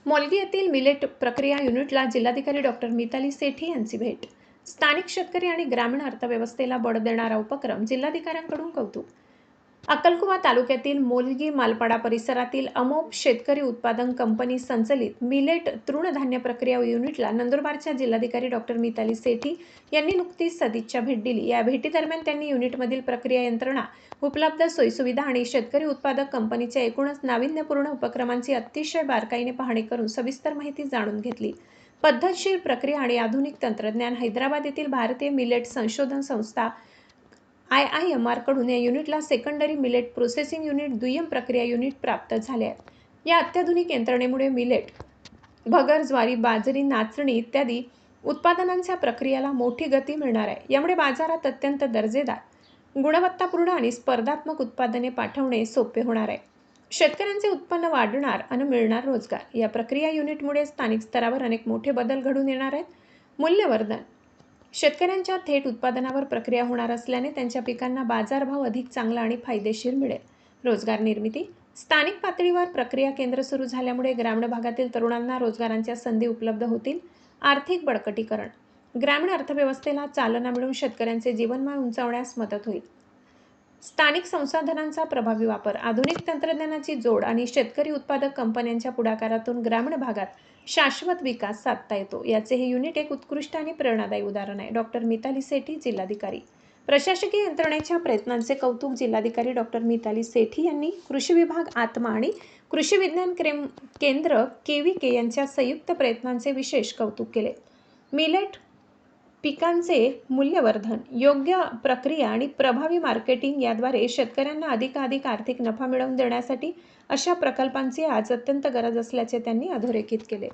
मोलगी येथील मिलेट प्रक्रिया युनिटला जिल्हाधिकारी डॉक्टर मिताली सेठी यांची भेट। स्थानिक शेतकरी आणि ग्रामीण अर्थव्यवस्थेला बळ देणारा उपक्रम, जिल्हाधिकाऱ्यांकडून कौतुक। अक्कलकुवा तालुक्यातील मोलगी मालपाडा परिसरातील अमोप शेतकरी उत्पादन कंपनी संचलित मिलेट तृणधान्य प्रक्रिया युनिटला नंदुरबारच्या जिल्हाधिकारी डॉक्टर मिताली सेठी यांनी नुकतीच सदिच्छा भेट दिली। या भेटीदरम्यान त्यांनी युनिटमधील प्रक्रिया यंत्रणा, उपलब्ध सोयीसुविधा आणि शेतकरी उत्पादक कंपनीच्या एकूणच नाविन्यपूर्ण उपक्रमांची अतिशय बारकाईने पाहणी करून सविस्तर माहिती जाणून घेतली। पद्धतशीर प्रक्रिया आणि आधुनिक तंत्रज्ञान हैदराबाद येथील भारतीय मिलेट संशोधन संस्था IIMR कडून या युनिटला सेकंडरी मिलेट प्रोसेसिंग युनिट, दुय्यम प्रक्रिया युनिट प्राप्त झाले आहे। या अत्याधुनिक यंत्रणेमुळे मिलेट, भगर, ज्वारी, बाजरी, नाचणी इत्यादी उत्पादनांच्या प्रक्रियेला मोठी गती मिळणार आहे। यामुळे बाजारात अत्यंत दर्जेदार, गुणवत्तापूर्ण आणि स्पर्धात्मक उत्पादने पाठवणे सोपे होणार आहे। शेतकऱ्यांचे उत्पन्न वाढणार आणि मिळणार रोजगार। या प्रक्रिया युनिटमुळे स्थानिक स्तरावर अनेक मोठे बदल घडून येणार आहेत। मूल्यवर्धन: शेतकऱ्यांच्या थेट उत्पादनावर प्रक्रिया होणार असल्याने त्यांच्या पिकांना बाजारभाव अधिक चांगला आणि फायदेशीर मिळेल। रोजगार निर्मिती: स्थानिक पातळीवर प्रक्रिया केंद्र सुरू झाल्यामुळे ग्रामीण भागातील तरुणांना रोजगारांच्या संधी उपलब्ध होतील। आर्थिक बळकटीकरण: ग्रामीण अर्थव्यवस्थेला चालना मिळून शेतकऱ्यांचे जीवनमान उंचावण्यास मदत होईल। स्थानिक संसाधनांचा प्रभावी वापर: आधुनिक तंत्रज्ञानाची जोड आणि शेतकरी उत्पादक कंपन्यांच्या पुढाकारातून ग्रामीण भागात शाश्वत विकास साधता येतो। याचे हे युनिट एक उत्कृष्ट आणि प्रेरणादायी उदाहरण आहे। डॉक्टर मिताली सेठी, जिल्हाधिकारी। प्रशासकीय यंत्रणेच्या प्रयत्नांचे कौतुक: जिल्हाधिकारी डॉक्टर मिताली सेठी यांनी कृषी विभाग, आत्मा आणि कृषी विज्ञान केंद्र KVK यांच्या संयुक्त प्रयत्नांचे विशेष कौतुक केले। मिलेट पिकांचे मूल्यवर्धन, योग्य प्रक्रिया आणि प्रभावी मार्केटिंग याद्वारे शेतकऱ्यांना अधिकाधिक आर्थिक नफा मिळवून देण्यासाठी अशा प्रकल्पांची आज अत्यंत गरज असल्याचे त्यांनी अधोरेखित केले।